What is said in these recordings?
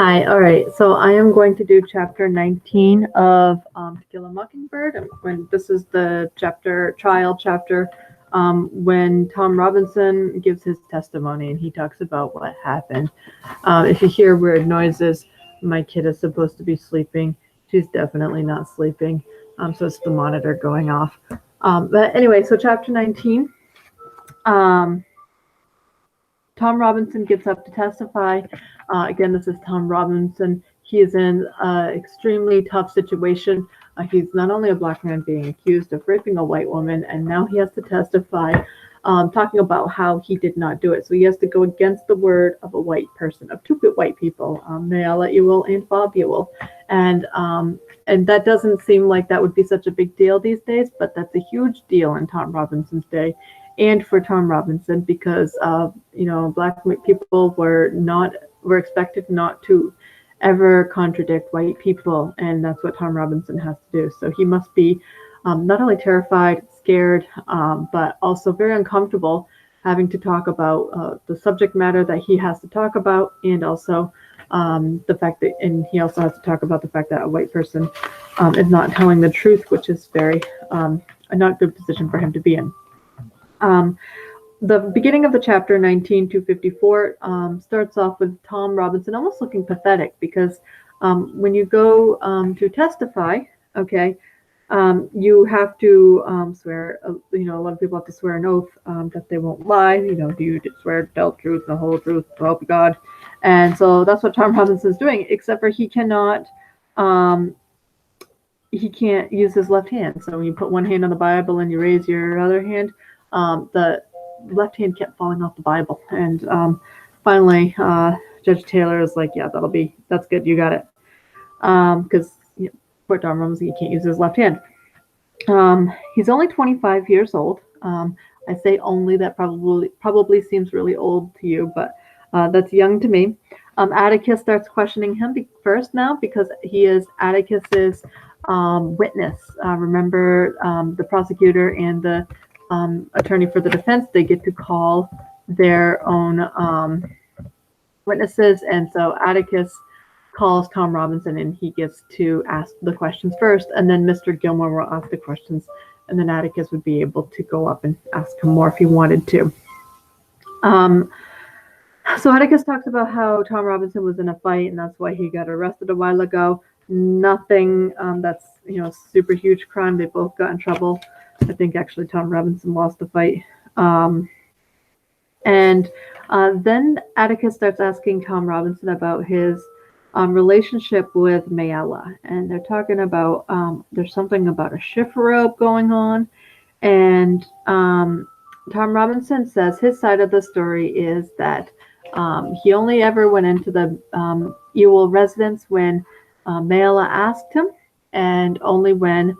Hi, all right. So I am going to do chapter 19 of To Kill a Mockingbird. And when this is the trial chapter, when Tom Robinson gives his testimony and he talks about what happened. If you hear weird noises, my kid is supposed to be sleeping. She's definitely not sleeping. So it's the monitor going off. But anyway, so chapter 19. Um, Tom Robinson gets up to testify. Again, this is Tom Robinson. He is in an extremely tough situation. He's not only a black man being accused of raping a white woman, and now he has to testify, talking about how he did not do it. So he has to go against the word of a white person, of two white people, Mayella Ewell and Bob Ewell. And that doesn't seem like that would be such a big deal these days, but that's a huge deal in Tom Robinson's day. And for Tom Robinson, because black people were expected not to ever contradict white people, and that's what Tom Robinson has to do. So he must be not only terrified, scared, but also very uncomfortable having to talk about the subject matter that he has to talk about, and also the fact that, and he also has to talk about the fact that a white person is not telling the truth, which is very a not good position for him to be in. The beginning of the chapter 19 to 54 starts off with Tom Robinson almost looking pathetic because when you go to testify, okay, you have to swear. A lot of people have to swear an oath that they won't lie. Do you swear to tell the truth, the whole truth, so help you God? And so that's what Tom Robinson's doing, except for he cannot. He can't use his left hand. So when you put one hand on the Bible and you raise your other hand, the left hand kept falling off the Bible. And finally, Judge Taylor is like, yeah, that's good. You got it. Because poor Tom Robinson, he can't use his left hand. He's only 25 years old. I say only, that probably seems really old to you, but that's young to me. Atticus starts questioning him first now because he is Atticus's witness. Remember, the prosecutor and the attorney for the defense, they get to call their own witnesses, and so Atticus calls Tom Robinson and he gets to ask the questions first, and then Mr. Gilmore will ask the questions, and then Atticus would be able to go up and ask him more if he wanted to. So Atticus talks about how Tom Robinson was in a fight and that's why he got arrested a while ago. Nothing that's super huge crime. They both got in trouble. I think actually Tom Robinson lost the fight. And then Atticus starts asking Tom Robinson about his relationship with Mayella. And they're talking about, there's something about a shift rope going on. And Tom Robinson says his side of the story is that he only ever went into the Ewell residence when Mayella asked him, and only when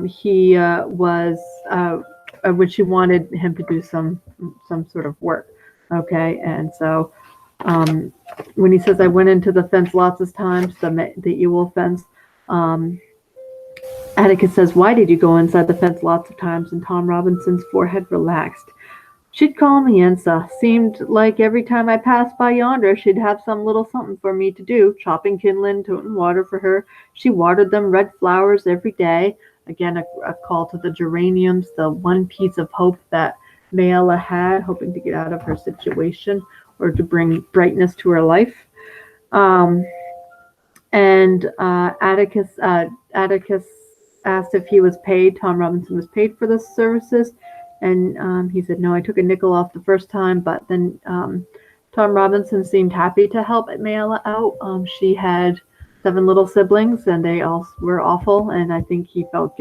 he was when she wanted him to do some sort of work. Okay, and so when he says I went into the fence lots of times, the Ewell fence, Atticus says, why did you go inside the fence lots of times? And Tom Robinson's forehead relaxed. She'd call me in, so seemed like every time I passed by yonder, she'd have some little something for me to do, chopping kindling, toting water for her. She watered them red flowers every day. Again, a call to the geraniums, the one piece of hope that Mayella had, hoping to get out of her situation or to bring brightness to her life. Atticus asked if he was paid. Tom Robinson was paid for the services. And he said, no, I took a nickel off the first time, but then Tom Robinson seemed happy to help Mayella out. She had 7 little siblings, and they all were awful, and I think he felt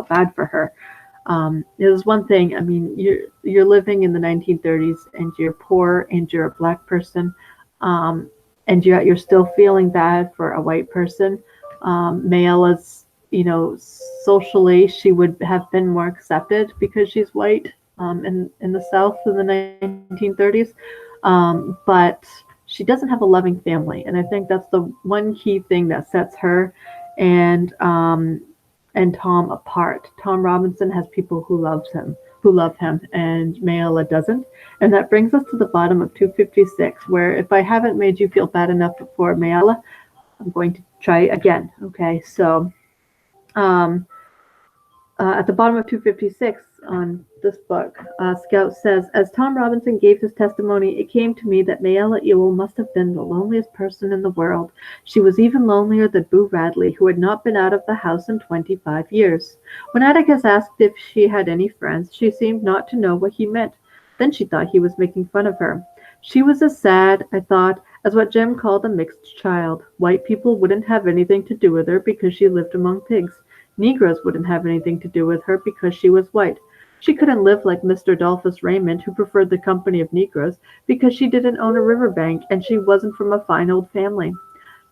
bad for her. It was one thing, I mean, you're living in the 1930s, and you're poor, and you're a black person, and you're still feeling bad for a white person. Mayella's, socially, she would have been more accepted because she's white in the South in the 1930s. But she doesn't have a loving family. And I think that's the one key thing that sets her and Tom apart. Tom Robinson has people who loves him, who love him, and Mayella doesn't. And that brings us to the bottom of 256, where if I haven't made you feel bad enough before, Mayella, I'm going to try again. Okay, so um, at the bottom of 256 on this book, Scout says, as Tom Robinson gave his testimony, it came to me that Mayella Ewell must have been the loneliest person in the world. She was even lonelier than Boo Radley, who had not been out of the house in 25 years. When Atticus asked if she had any friends, she seemed not to know what he meant. Then she thought he was making fun of her. She was as sad, I thought, as what Jem called a mixed child. White people wouldn't have anything to do with her because she lived among pigs. Negroes wouldn't have anything to do with her because she was white. She couldn't live like Mr. Dolphus Raymond, who preferred the company of Negroes, because she didn't own a riverbank and she wasn't from a fine old family.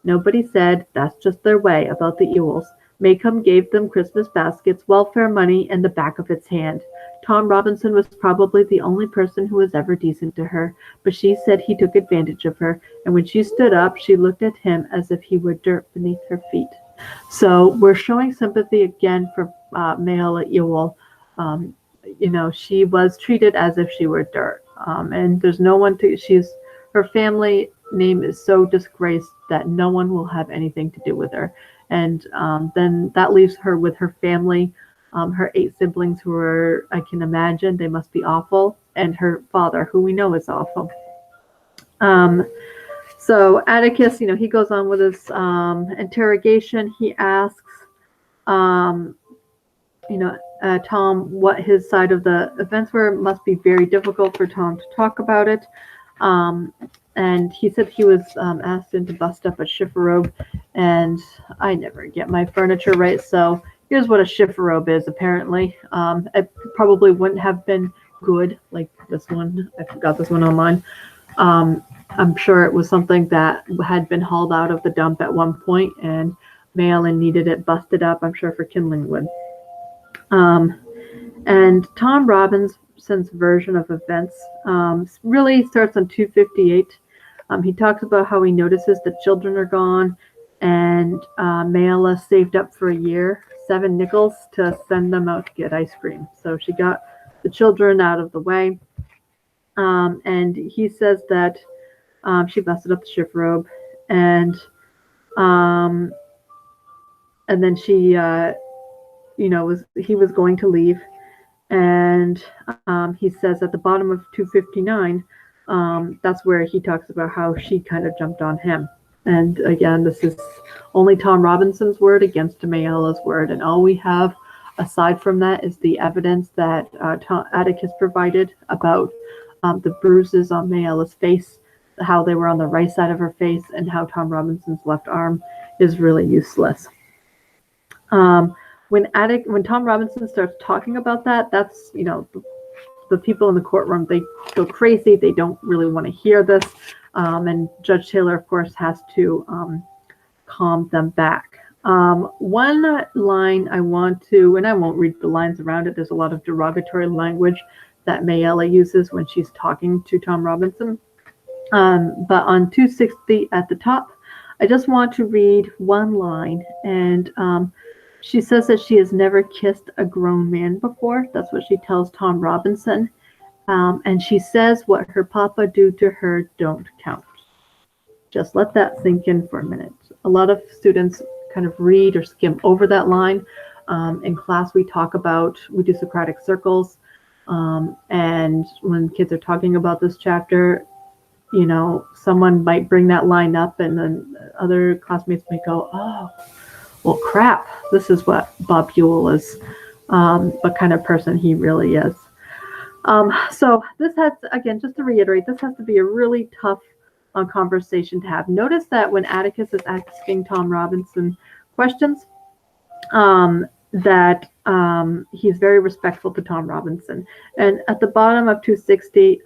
Nobody said, that's just their way, about the Ewells. Maycomb gave them Christmas baskets, welfare money, and the back of its hand. Tom Robinson was probably the only person who was ever decent to her, but she said he took advantage of her, and when she stood up, she looked at him as if he were dirt beneath her feet. So we're showing sympathy again for Mayella Ewell. She was treated as if she were dirt, and there's no one to. Her family name is so disgraced that no one will have anything to do with her, and then that leaves her with her family, her 8 siblings, who are, I can imagine, they must be awful, and her father, who we know is awful. So Atticus, he goes on with his interrogation. He asks, Tom what his side of the events were. It must be very difficult for Tom to talk about it. And he said he was asked in to bust up a chifforobe, and I never get my furniture right, so here's what a chifforobe is, apparently. It probably wouldn't have been good, like this one. I got this one online. I'm sure it was something that had been hauled out of the dump at one point, and Mayella needed it busted up, I'm sure, for kindling wood. And Tom Robinson's version of events really starts on 258. He talks about how he notices the children are gone, and Mayella saved up for a year, 7 nickels, to send them out to get ice cream. So she got the children out of the way. And he says that she busted up the chifforobe, and then she, he was going to leave, and he says at the bottom of 259, that's where he talks about how she kind of jumped on him. And again, this is only Tom Robinson's word against Mayella's word, and all we have aside from that is the evidence that Atticus provided about the bruises on Mayella's face, how they were on the right side of her face, and how Tom Robinson's left arm is really useless. When Tom Robinson starts talking about that, that's, the people in the courtroom, they go crazy. They don't really want to hear this. And Judge Taylor, of course, has to calm them back. One line I want to, and I won't read the lines around it, there's a lot of derogatory language that Mayella uses when she's talking to Tom Robinson. But on 260 at the top, I just want to read one line, and she says that she has never kissed a grown man before. That's what she tells Tom Robinson. And she says what her papa do to her don't count. Just let that sink in for a minute. A lot of students kind of read or skim over that line. In class, we do Socratic circles. And when kids are talking about this chapter, someone might bring that line up, and then other classmates may go, oh, well, crap, this is what Bob Ewell is, what kind of person he really is. So this has, again, just to reiterate, this has to be a really tough conversation to have. Notice that when Atticus is asking Tom Robinson questions, that he's very respectful to Tom Robinson. And at the bottom of 260,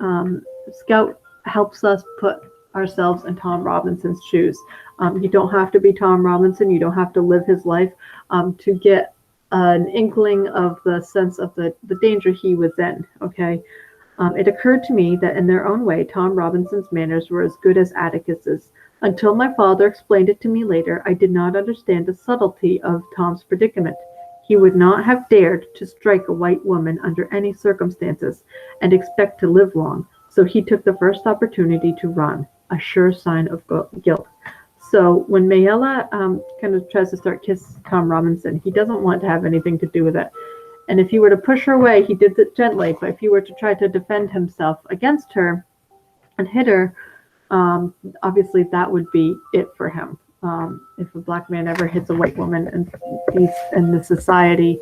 Scout helps us put ourselves in Tom Robinson's shoes. You don't have to be Tom Robinson. You don't have to live his life to get an inkling of the sense of the danger he was in, okay? It occurred to me that in their own way, Tom Robinson's manners were as good as Atticus's. Until my father explained it to me later, I did not understand the subtlety of Tom's predicament. He would not have dared to strike a white woman under any circumstances and expect to live long, so he took the first opportunity to run, a sure sign of guilt. So when Mayella kind of tries to start kiss Tom Robinson, he doesn't want to have anything to do with it. And if he were to push her away, he did it gently. But if he were to try to defend himself against her and hit her, obviously that would be it for him. If a black man ever hits a white woman in the society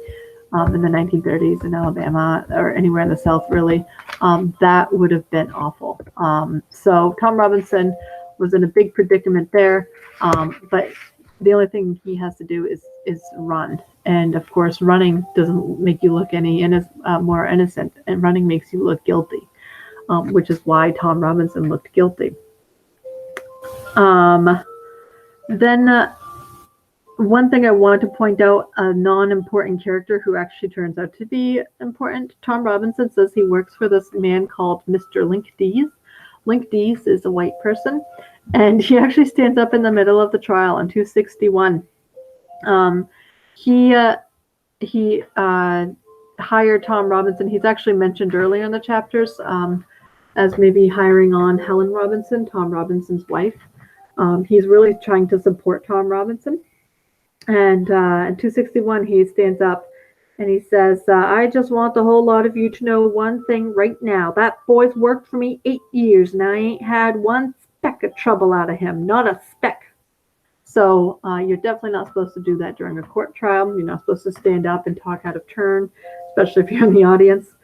in the 1930s in Alabama or anywhere in the South, really, that would have been awful. So Tom Robinson was in a big predicament there, but the only thing he has to do is run. And of course, running doesn't make you look any more innocent, and running makes you look guilty, which is why Tom Robinson looked guilty. Then one thing I wanted to point out, a non-important character who actually turns out to be important. Tom Robinson says he works for this man called Mr. Link Dees. Link Dees is a white person, and he actually stands up in the middle of the trial on 261. He hired Tom Robinson. He's actually mentioned earlier in the chapters as maybe hiring on Helen Robinson, Tom Robinson's wife. He's really trying to support Tom Robinson. And in 261, he stands up and he says, I just want the whole lot of you to know one thing right now. That boy's worked for me 8 years, and I ain't had one speck of trouble out of him. Not a speck. So you're definitely not supposed to do that during a court trial. You're not supposed to stand up and talk out of turn, especially if you're in the audience.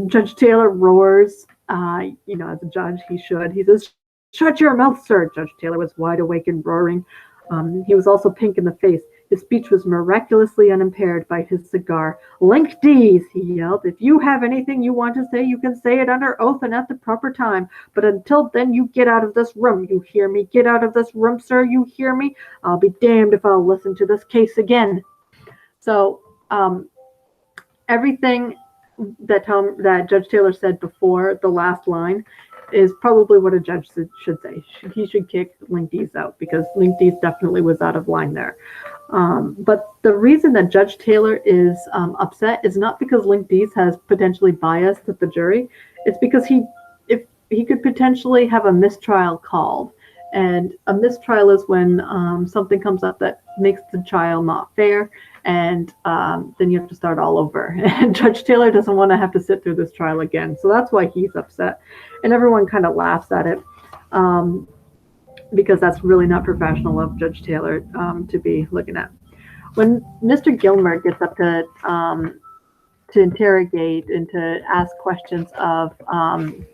Judge Taylor roars. As a judge, he should. He says, shut your mouth, sir. Judge Taylor was wide awake and roaring. He was also pink in the face. His speech was miraculously unimpaired by his cigar. Link Dees, he yelled. If you have anything you want to say, you can say it under oath and at the proper time. But until then, you get out of this room. You hear me? Get out of this room, sir. You hear me? I'll be damned if I'll listen to this case again. So everything that Judge Taylor said before the last line is probably what a judge should say. He should kick Link Dees out, because Link Dees definitely was out of line there. But the reason that Judge Taylor is upset is not because Link Dees has potentially biased at the jury. It's because if he could potentially have a mistrial called. And a mistrial is when something comes up that makes the trial not fair, and then you have to start all over. And Judge Taylor doesn't want to have to sit through this trial again. So that's why he's upset. And everyone kind of laughs at it because that's really not professional of Judge Taylor to be looking at. When Mr. Gilmer gets up to interrogate and to ask questions of Tom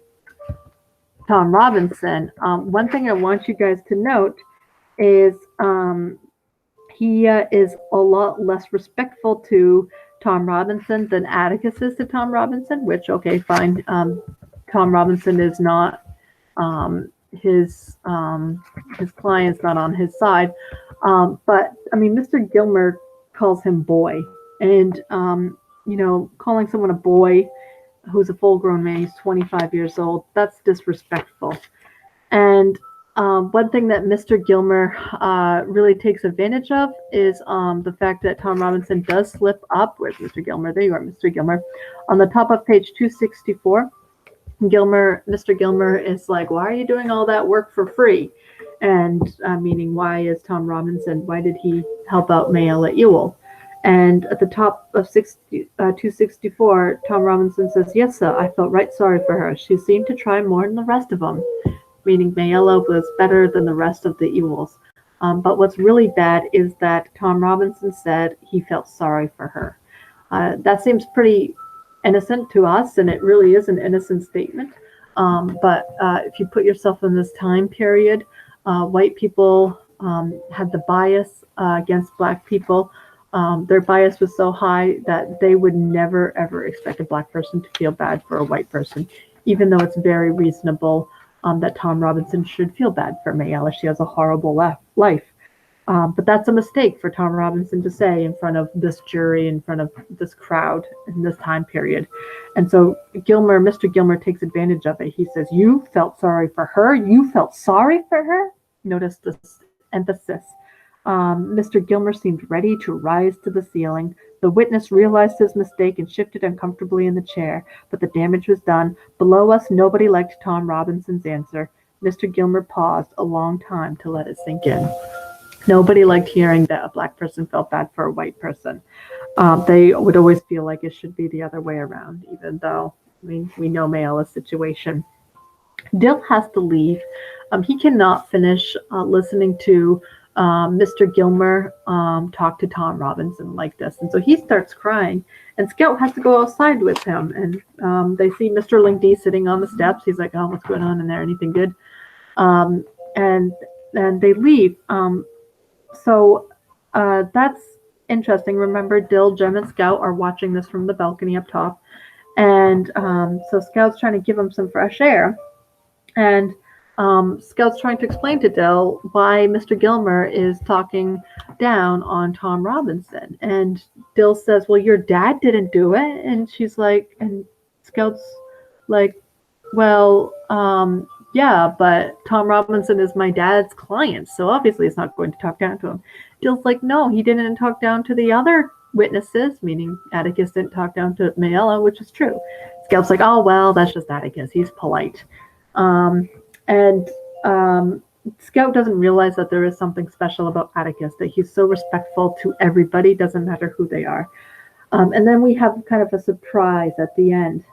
Robinson, one thing I want you guys to note is he is a lot less respectful to Tom Robinson than Atticus is to Tom Robinson, which, okay, fine. Tom Robinson is not his client's not on his side. But I mean, Mr. Gilmer calls him boy, and calling someone a boy who's a full-grown man, he's 25 years old, that's disrespectful. And one thing that Mr. Gilmer really takes advantage of is the fact that Tom Robinson does slip up. Where's Mr. Gilmer? There you are, Mr. Gilmer. On the top of page 264, Mr. Gilmer is like, why are you doing all that work for free? And meaning, why did he help out Mayella Ewell? And at the top of 264, Tom Robinson says, yes, sir, I felt right sorry for her. She seemed to try more than the rest of them, meaning Mayella was better than the rest of the Ewells. But what's really bad is that Tom Robinson said he felt sorry for her. That seems pretty innocent to us, and it really is an innocent statement. But if you put yourself in this time period, white people had the bias against black people. Their bias was so high that they would never, ever expect a black person to feel bad for a white person, even though it's very reasonable that Tom Robinson should feel bad for Mayella. She has a horrible life. But that's a mistake for Tom Robinson to say in front of this jury, in front of this crowd in this time period. And so Mr. Gilmer takes advantage of it. He says, you felt sorry for her? You felt sorry for her? Notice this emphasis. Mr. Gilmer seemed ready to rise to the ceiling. The witness realized his mistake and shifted uncomfortably in the chair, but the damage was done. Below us, nobody liked Tom Robinson's answer. Mr. Gilmer paused a long time to let it sink in. Nobody liked hearing that a black person felt bad for a white person. They would always feel like it should be the other way around, even though, I mean, we know Mayala's situation. Dill has to leave. He cannot finish listening to Mr. Gilmer talk to Tom Robinson like this. And so he starts crying. And Scout has to go outside with him. And they see Mr. Linkdy sitting on the steps. He's like, oh, what's going on in there? Anything good? And they leave. So that's interesting. Remember, Dill, Jem, and Scout are watching this from the balcony up top. And so Scout's trying to give him some fresh air. And Scout's trying to explain to Dill why Mr. Gilmer is talking down on Tom Robinson. And Dill says, well, your dad didn't do it. And she's like, and Scout's like, well, yeah, but Tom Robinson is my dad's client, so obviously he's not going to talk down to him. Dill's like, no, he didn't talk down to the other witnesses, meaning Atticus didn't talk down to Mayella, which is true. Scout's like, oh, well, that's just Atticus. He's polite. Scout doesn't realize that there is something special about Atticus, that he's so respectful to everybody, doesn't matter who they are. And then we have kind of a surprise at the end.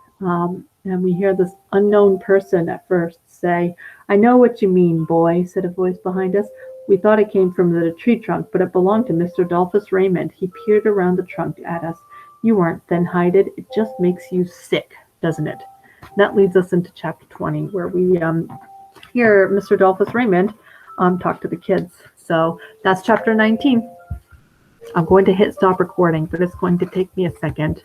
And we hear this unknown person at first say, I know what you mean, boy, said a voice behind us. We thought it came from the tree trunk, but it belonged to Mr. Adolphus Raymond. He peered around the trunk at us. You weren't thin-hided. It just makes you sick, doesn't it? And that leads us into chapter 20, where we hear Mr. Adolphus Raymond talk to the kids. So that's chapter 19. I'm going to hit stop recording, but it's going to take me a second.